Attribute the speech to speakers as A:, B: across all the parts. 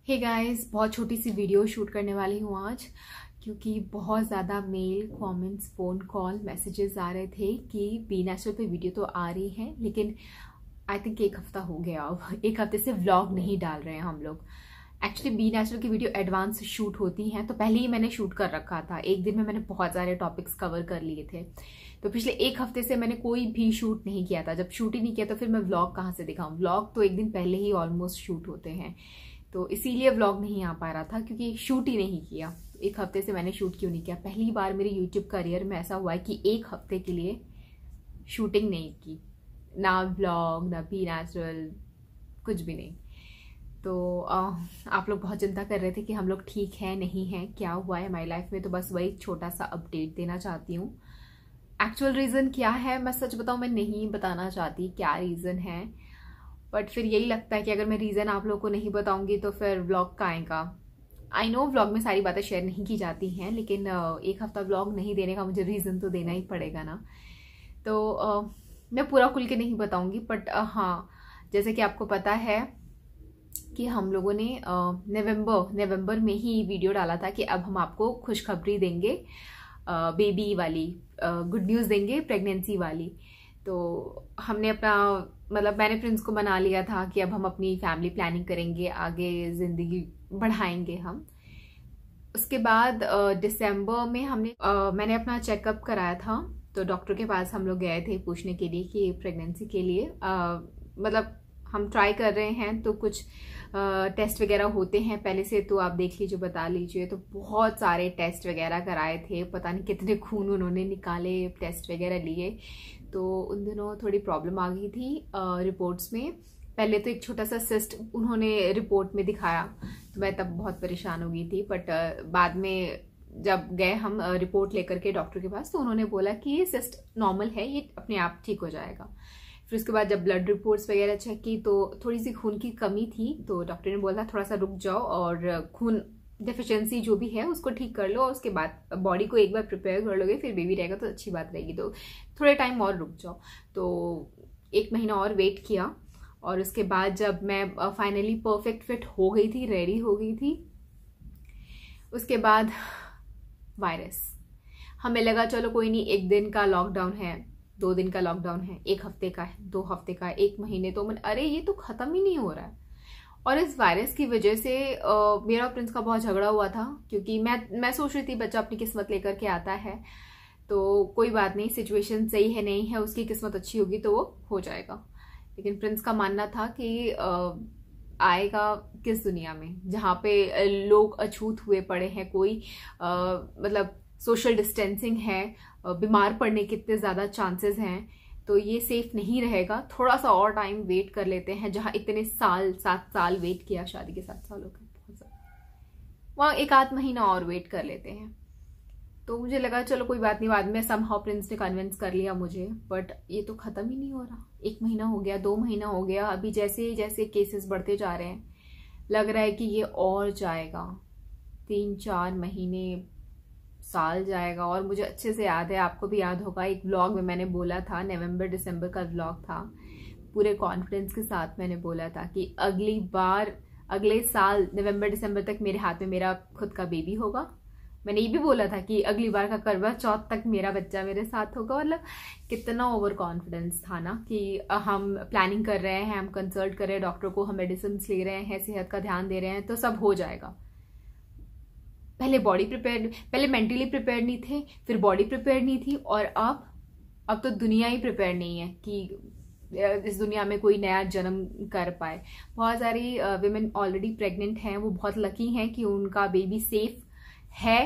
A: Hey guys, बहुत छोटी सी video shoot करने वाली हूँ आज, क्योंकि बहुत ज़्यादा mail, comments, phone call, messages आ रहे थे कि बी नेचुरल पे वीडियो तो आ रही है, लेकिन आई थिंक एक हफ्ता हो गया। अब एक हफ्ते से व्लॉग नहीं डाल रहे हैं हम लोग। एक्चुअली बी नेचुरल की वीडियो एडवांस शूट होती हैं, तो पहले ही मैंने शूट कर रखा था। एक दिन में मैंने बहुत सारे टॉपिक्स कवर कर लिए थे, तो पिछले एक हफ्ते से मैंने कोई भी शूट नहीं किया था। जब शूट ही नहीं किया तो फिर मैं व्लॉग कहाँ से दिखाऊँ? व्लॉग तो एक दिन पहले ही ऑलमोस्ट शूट होते हैं, तो इसीलिए व्लॉग नहीं आ पा रहा था, क्योंकि शूट ही नहीं किया। एक हफ्ते से मैंने शूट क्यों नहीं किया? पहली बार मेरे यूट्यूब करियर में ऐसा हुआ है कि एक हफ्ते के लिए शूटिंग नहीं की, ना व्लॉग, ना बी नेचुरल, कुछ भी नहीं। तो आप लोग बहुत चिंता कर रहे थे कि हम लोग ठीक हैं नहीं हैं, क्या हुआ है हमारी लाइफ में, तो बस वही छोटा सा अपडेट देना चाहती हूँ। एक्चुअल रीज़न क्या है, मैं सच बताऊँ, मैं नहीं बताना चाहती क्या रीज़न है, बट फिर यही लगता है कि अगर मैं रीज़न आप लोगों को नहीं बताऊंगी तो फिर व्लॉग का आएगा। आई नो व्लॉग में सारी बातें शेयर नहीं की जाती हैं, लेकिन एक हफ्ता व्लॉग नहीं देने का मुझे रीज़न तो देना ही पड़ेगा ना। तो मैं पूरा खुल के नहीं बताऊंगी, बट हाँ, जैसे कि आपको पता है कि हम लोगों ने नवंबर में ही वीडियो डाला था कि अब हम आपको खुशखबरी देंगे, बेबी वाली गुड न्यूज़ देंगे, प्रेगनेंसी वाली। तो हमने अपना मतलब मैंने प्रिंस को मना लिया था कि अब हम अपनी फैमिली प्लानिंग करेंगे, आगे ज़िंदगी बढ़ाएंगे हम। उसके बाद दिसंबर में मैंने अपना चेकअप कराया था, तो डॉक्टर के पास हम लोग गए थे पूछने के लिए कि प्रेगनेंसी के लिए मतलब हम ट्राई कर रहे हैं, तो कुछ टेस्ट वगैरह होते हैं पहले से, तो आप देख लीजिए, बता लीजिए। तो बहुत सारे टेस्ट वगैरह कराए थे, पता नहीं कितने खून उन्होंने निकाले, टेस्ट वगैरह लिए। तो उन दिनों थोड़ी प्रॉब्लम आ गई थी रिपोर्ट्स में। पहले तो एक छोटा सा सिस्ट उन्होंने रिपोर्ट में दिखाया, तो मैं तब बहुत परेशान हो गई थी, बट बाद में जब गए हम रिपोर्ट लेकर के डॉक्टर के पास, तो उन्होंने बोला कि ये सिस्ट नॉर्मल है, ये अपने आप ठीक हो जाएगा। फिर उसके बाद जब ब्लड रिपोर्ट्स वगैरह चेक की तो थोड़ी सी खून की कमी थी, तो डॉक्टर ने बोला थोड़ा सा रुक जाओ और खून डेफिशिएंसी जो भी है उसको ठीक कर लो, और उसके बाद बॉडी को एक बार प्रिपेयर कर लोगे, फिर बेबी रहेगा तो अच्छी बात रहेगी, तो थोड़े टाइम और रुक जाओ। तो 1 महीना और वेट किया, और उसके बाद जब मैं फाइनली परफेक्ट फिट हो गई थी, रेडी हो गई थी, उसके बाद वायरस। हमें लगा चलो कोई नहीं, 1 दिन का लॉकडाउन है, 2 दिन का लॉकडाउन है, 1 हफ्ते का है, 2 हफ्ते का है, 1 महीने, तो अरे ये तो खत्म ही नहीं हो रहा है। और इस वायरस की वजह से मेरा और प्रिंस का बहुत झगड़ा हुआ था, क्योंकि मैं सोच रही थी बच्चा अपनी किस्मत लेकर के आता है, तो कोई बात नहीं, सिचुएशन सही है नहीं है, उसकी किस्मत अच्छी होगी तो वो हो जाएगा। लेकिन प्रिंस का मानना था कि आएगा किस दुनिया में जहाँ पे लोग अछूत हुए पड़े हैं, कोई मतलब सोशल डिस्टेंसिंग है, बीमार पड़ने के इतने ज़्यादा चांसेस हैं, तो ये सेफ नहीं रहेगा, थोड़ा सा और टाइम वेट कर लेते हैं। जहाँ इतने 7 साल वेट किया, शादी के 7 साल हो गए, बहुत ज़्यादा, वहाँ 1 आध महीना और वेट कर लेते हैं। तो मुझे लगा चलो कोई बात नहीं, बाद में समहाउ प्रिंस ने कन्विंस कर लिया मुझे, बट ये तो ख़त्म ही नहीं हो रहा। 1 महीना हो गया, 2 महीना हो गया, अभी जैसे जैसे केसेस बढ़ते जा रहे हैं लग रहा है कि ये और जाएगा, 3-4 महीने, साल जाएगा। और मुझे अच्छे से याद है, आपको भी याद होगा, एक व्लॉग में मैंने बोला था, नवंबर दिसंबर का व्लॉग था, पूरे कॉन्फिडेंस के साथ मैंने बोला था कि अगली बार अगले साल नवंबर दिसंबर तक मेरे हाथ में मेरा खुद का बेबी होगा। मैंने ये भी बोला था कि अगली बार का करवा चौथ तक मेरा बच्चा मेरे साथ होगा। मतलब कितना ओवर कॉन्फिडेंस था ना, कि हम प्लानिंग कर रहे हैं, हम कंसल्ट कर रहे हैं डॉक्टर को, हम मेडिसिन ले रहे हैं, सेहत का ध्यान दे रहे हैं, तो सब हो जाएगा। पहले मेंटली प्रिपेयर नहीं थे, फिर बॉडी प्रिपेयर नहीं थी, और अब तो दुनिया ही प्रिपेयर नहीं है कि इस दुनिया में कोई नया जन्म कर पाए। बहुत सारी विमेन ऑलरेडी प्रेग्नेंट हैं, वो बहुत लकी हैं कि उनका बेबी सेफ है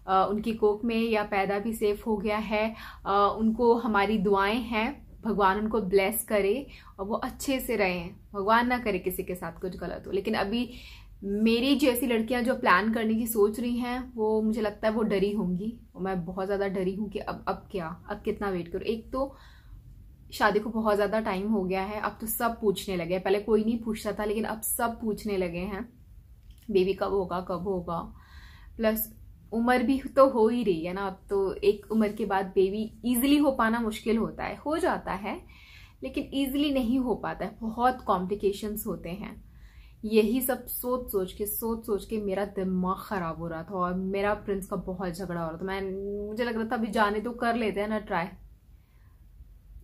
A: उनकी कोख में, या पैदा भी सेफ हो गया है। उनको हमारी दुआएं हैं, भगवान उनको ब्लेस करे और वो अच्छे से रहें, भगवान ना करे किसी के साथ कुछ गलत हो। लेकिन अभी मेरी जैसी लड़कियां जो प्लान करने की सोच रही हैं, वो मुझे लगता है वो डरी होंगी, और मैं बहुत ज़्यादा डरी हूँ कि अब क्या, अब कितना वेट करूँ। एक तो शादी को बहुत ज़्यादा टाइम हो गया है, अब तो सब पूछने लगे हैं, पहले कोई नहीं पूछता था, लेकिन अब सब पूछने लगे हैं बेबी कब होगा, कब होगा। प्लस उम्र भी तो हो ही रही है ना, अब तो एक उम्र के बाद बेबी इजीली हो पाना मुश्किल होता है, हो जाता है लेकिन इजीली नहीं हो पाता है, बहुत कॉम्प्लिकेशंस होते हैं। यही सब सोच सोच के मेरा दिमाग खराब हो रहा था और मेरा प्रिंस का बहुत झगड़ा हो रहा था। मुझे लग रहा था अभी जाने तो कर लेते हैं ना ट्राई,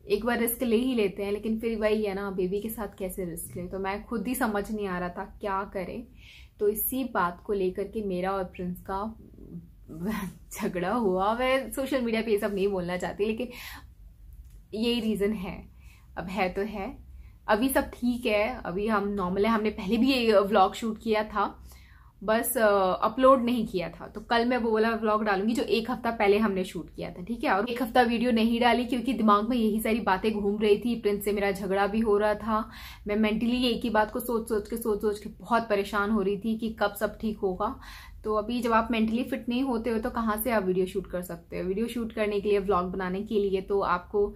A: एक बार रिस्क ले ही लेते हैं, लेकिन फिर वही है ना, बेबी के साथ कैसे रिस्क ले, तो मैं खुद ही समझ नहीं आ रहा था क्या करें। तो इसी बात को लेकर के मेरा और प्रिंस का झगड़ा हुआ। मैं सोशल मीडिया पे ये सब नहीं बोलना चाहती, लेकिन यही रीजन है। अब है तो है, अभी सब ठीक है, अभी हम नॉर्मल है। हमने पहले भी ये व्लॉग शूट किया था, बस अपलोड नहीं किया था। तो कल मैं वो वाला व्लॉग डालूंगी जो एक हफ्ता पहले हमने शूट किया था, ठीक है। और एक हफ्ता वीडियो नहीं डाली क्योंकि दिमाग में यही सारी बातें घूम रही थी। प्रिंस से मेरा झगड़ा भी हो रहा था, मैं मेंटली एक ही बात को सोच सोच के बहुत परेशान हो रही थी कि कब सब ठीक होगा। तो अभी जब आप मेंटली फिट नहीं होते हो तो कहाँ से आप वीडियो शूट कर सकते हो। वीडियो शूट करने के लिए, व्लॉग बनाने के लिए तो आपको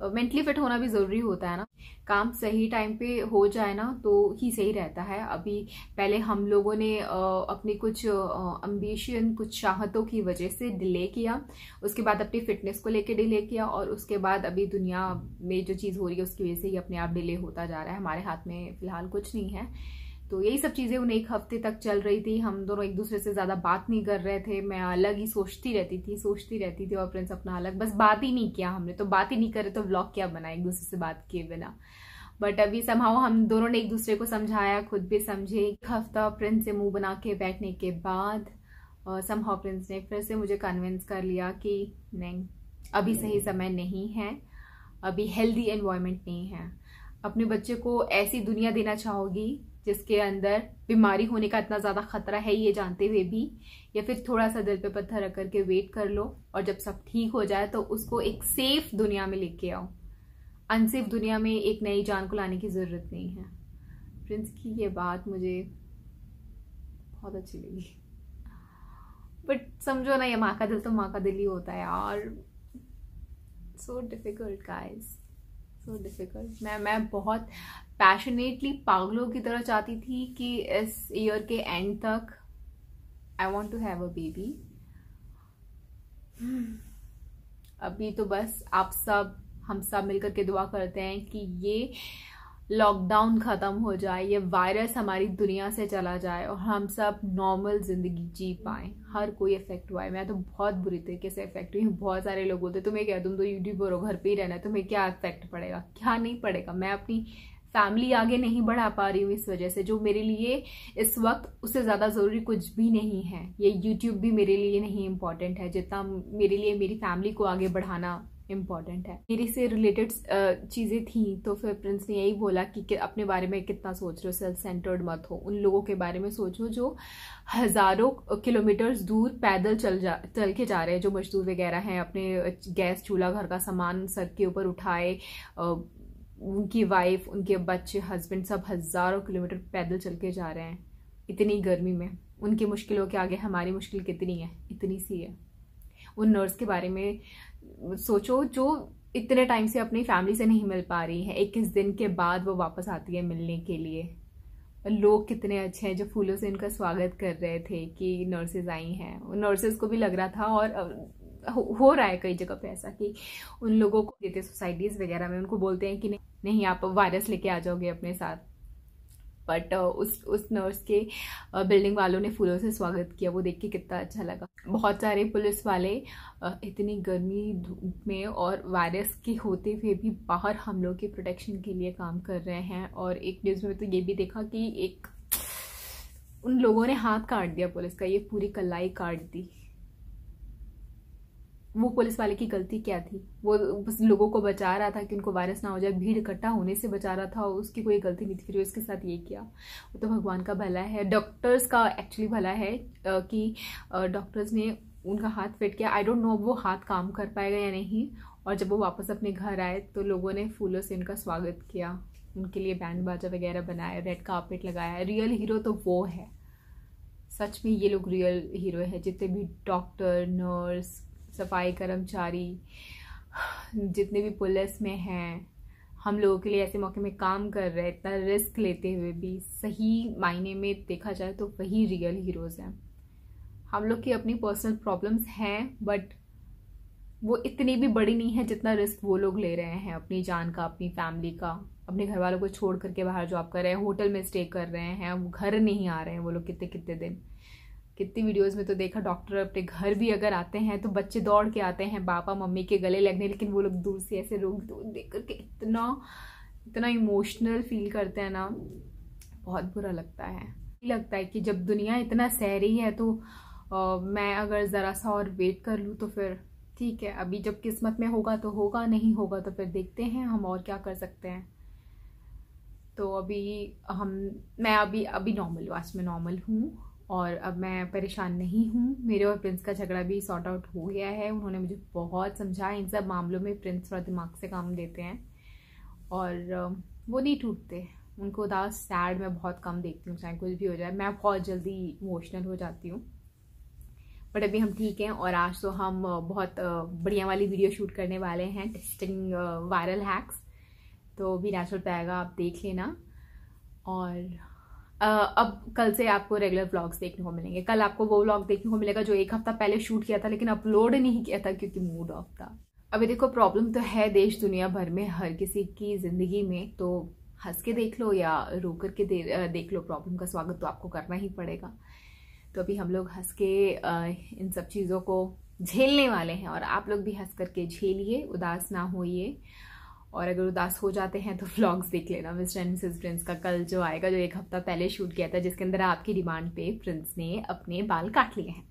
A: मेंटली फिट होना भी जरूरी होता है ना। काम सही टाइम पे हो जाए ना तो ही सही रहता है। अभी पहले हम लोगों ने अपनी कुछ एम्बिशन, कुछ चाहतों की वजह से डिले किया, उसके बाद अपनी फिटनेस को लेके डिले किया, और उसके बाद अभी दुनिया में जो चीज़ हो रही है उसकी वजह से ही अपने आप डिले होता जा रहा है। हमारे हाथ में फिलहाल कुछ नहीं है। तो यही सब चीज़ें उन एक हफ्ते तक चल रही थी। हम दोनों एक दूसरे से ज़्यादा बात नहीं कर रहे थे, मैं अलग ही सोचती रहती थी और प्रिंस अपना अलग, बस बात ही नहीं किया हमने। तो बात ही नहीं करे तो व्लॉग क्या बनाए एक दूसरे से बात किए बिना। बट अभी समहाउ हम दोनों ने एक दूसरे को समझाया, खुद भी समझे। एक हफ्ता प्रिंस से मुंह बना के बैठने के बाद समहाउ प्रिंस ने फिर से मुझे कन्विंस कर लिया कि नहीं, अभी सही समय नहीं है, अभी हेल्दी एनवायरनमेंट नहीं है। अपने बच्चे को ऐसी दुनिया देना चाहोगी जिसके अंदर बीमारी होने का इतना ज़्यादा खतरा है ये जानते हुए भी, या फिर थोड़ा सा दिल पे पत्थर रख करके वेट कर लो और जब सब ठीक हो जाए तो उसको एक सेफ दुनिया में लेके आओ। अनसेफ दुनिया में एक नई जान को लाने की ज़रूरत नहीं है। प्रिंस की ये बात मुझे बहुत अच्छी लगी। बट समझो ना, ये माँ का दिल तो माँ का दिल ही होता है यार। So difficult guys, so difficult. मैं बहुत पैशनेटली पागलों की तरह चाहती थी कि इस ईयर के एंड तक I want to have a baby. अभी तो बस हम सब मिलकर के दुआ करते हैं कि ये लॉकडाउन खत्म हो जाए, ये वायरस हमारी दुनिया से चला जाए और हम सब नॉर्मल जिंदगी जी पाए। हर कोई इफेक्ट हुआ है, मैं तो बहुत बुरी तरीके से इफेक्ट हुई हूँ। बहुत सारे लोग बोलते तुम्हें क्या, तुम तो यूट्यूबर हो, घर पे ही रहना है, तुम्हें क्या इफेक्ट पड़ेगा। क्या नहीं पड़ेगा, मैं अपनी फैमिली आगे नहीं बढ़ा पा रही हूँ इस वजह से। जो मेरे लिए इस वक्त उससे ज़्यादा ज़रूरी कुछ भी नहीं है। ये यूट्यूब भी मेरे लिए नहीं इम्पॉर्टेंट है जितना मेरे लिए मेरी फैमिली को आगे बढ़ाना इम्पॉर्टेंट है। मेरी से रिलेटेड चीज़ें थी तो फिर प्रिंस ने यही बोला कि अपने बारे में कितना सोच रहे हो, सेल्फ सेंटर्ड मत हो, उन लोगों के बारे में सोचो जो हज़ारों किलोमीटर्स दूर पैदल चल के जा रहे हैं, जो मजदूर वगैरह हैं, अपने गैस चूल्हा घर का सामान सर के ऊपर उठाए, उनकी वाइफ, उनके बच्चे, हस्बैंड सब हज़ारों किलोमीटर पैदल चल के जा रहे हैं इतनी गर्मी में। उनकी मुश्किलों के आगे हमारी मुश्किल कितनी है, इतनी सी है। उन नर्स के बारे में सोचो जो इतने टाइम से अपनी फैमिली से नहीं मिल पा रही है, 21 दिन के बाद वो वापस आती है मिलने के लिए। लोग कितने अच्छे हैं जो फूलों से इनका स्वागत कर रहे थे कि नर्सेज आई हैं। उन नर्सेज को भी लग रहा था, और हो रहा है कई जगह पे ऐसा कि उन लोगों को देते सोसाइटीज वगैरह में, उनको बोलते हैं कि नहीं आप वायरस लेके आ जाओगे अपने साथ। बट उस नर्स के बिल्डिंग वालों ने फूलों से स्वागत किया, वो देख के कितना अच्छा लगा। बहुत सारे पुलिस वाले इतनी गर्मी धूप में और वायरस के होते हुए भी बाहर हम लोग के प्रोटेक्शन के लिए काम कर रहे हैं। और एक न्यूज़ में तो ये भी देखा कि एक उन लोगों ने हाथ काट दिया पुलिस का, ये पूरी कलाई काट दी। वो पुलिस वाले की गलती क्या थी? वो बस लोगों को बचा रहा था कि उनको वायरस ना हो जाए, भीड़ इकट्ठा होने से बचा रहा था, उसकी कोई गलती नहीं थी। फिर इसके साथ ये किया, वो तो भगवान का भला है, डॉक्टर्स का एक्चुअली भला है कि डॉक्टर्स ने उनका हाथ फिट किया। आई डोंट नो वो हाथ काम कर पाएगा या नहीं। और जब वो वापस अपने घर आए तो लोगों ने फूलों से उनका स्वागत किया, उनके लिए बैंड बाजा वगैरह बनाया, रेड कार्पेट लगाया। रियल हीरो तो वो है, सच में ये लोग रियल हीरो है। जितने भी डॉक्टर, नर्स, सफाई कर्मचारी, जितने भी पुलिस में हैं, हम लोगों के लिए ऐसे मौके में काम कर रहे हैं, इतना रिस्क लेते हुए भी, सही मायने में देखा जाए तो वही रियल हीरोज़ हैं। हम लोग की अपनी पर्सनल प्रॉब्लम्स हैं, बट वो इतनी भी बड़ी नहीं है जितना रिस्क वो लोग ले रहे हैं अपनी जान का, अपनी फैमिली का, अपने घर वालों को छोड़ करके बाहर जॉब कर रहे हैं, होटल में स्टे कर रहे हैं, वो घर नहीं आ रहे हैं वो लोग कितने कितने दिन। कितनी वीडियोस में तो देखा डॉक्टर अपने घर भी अगर आते हैं तो बच्चे दौड़ के आते हैं पापा मम्मी के गले लगने, लेकिन वो लोग दूर से ऐसे रोक देख करके इतना इमोशनल फील करते हैं ना, बहुत बुरा लगता है कि जब दुनिया इतना सह रही है तो मैं अगर ज़रा सा और वेट कर लूँ तो फिर ठीक है, अभी जब किस्मत में होगा तो होगा, नहीं होगा तो फिर देखते हैं हम और क्या कर सकते हैं। तो मैं अभी नॉर्मल हूँ, आज मैं नॉर्मल हूँ और अब मैं परेशान नहीं हूँ। मेरे और प्रिंस का झगड़ा भी सॉर्ट आउट हो गया है, उन्होंने मुझे बहुत समझाया। इन सब मामलों में प्रिंस थोड़ा दिमाग से काम देते हैं और वो नहीं टूटते। उनको उदास सैड मैं बहुत कम देखती हूँ, चाहे कुछ भी हो जाए, मैं बहुत जल्दी इमोशनल हो जाती हूँ। बट अभी हम ठीक हैं और आज तो हम बहुत बढ़िया वाली वीडियो शूट करने वाले हैं, टेस्टिंग वायरल हैक्स। तो भी नेचुरल पे आएगा, आप देख लेना। और अब कल से आपको रेगुलर व्लॉग्स देखने को मिलेंगे। कल आपको वो व्लॉग देखने को मिलेगा जो 1 हफ्ता पहले शूट किया था लेकिन अपलोड नहीं किया था क्योंकि मूड ऑफ था। अभी देखो प्रॉब्लम तो है देश दुनिया भर में, हर किसी की जिंदगी में, तो हंस के देख लो या रो करके देख लो, प्रॉब्लम का स्वागत तो आपको करना ही पड़ेगा। तो अभी हम लोग हंस के इन सब चीज़ों को झेलने वाले हैं और आप लोग भी हंस करके झेलिए, उदास ना होइए। और अगर उदास हो जाते हैं तो व्लॉग्स देख लेना मिस्टर एंड मिसेस प्रिंस का कल जो आएगा, जो 1 हफ्ता पहले शूट किया था, जिसके अंदर आपकी डिमांड पे प्रिंस ने अपने बाल काट लिए हैं।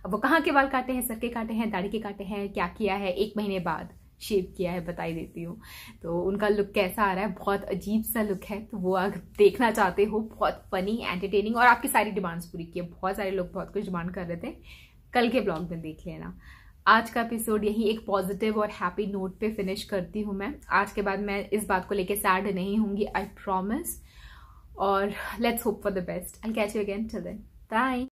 A: अब वो कहाँ के बाल काटे हैं, सर के काटे हैं, दाढ़ी के काटे हैं, क्या किया है, 1 महीने बाद शेव किया है, बताई देती हूँ। तो उनका लुक कैसा आ रहा है, बहुत अजीब सा लुक है। तो वो अगर देखना चाहते हो, बहुत फनी एंटरटेनिंग और आपकी सारी डिमांड्स पूरी की है। बहुत सारे लोग बहुत कुछ डिमांड कर रहे थे, कल के ब्लॉग में देख लेना। आज का एपिसोड यही एक पॉजिटिव और हैप्पी नोट पे फिनिश करती हूँ मैं। आज के बाद मैं इस बात को लेके सैड नहीं होंगी, आई प्रॉमिस। और let's hope for the best. I catch you again, till then bye.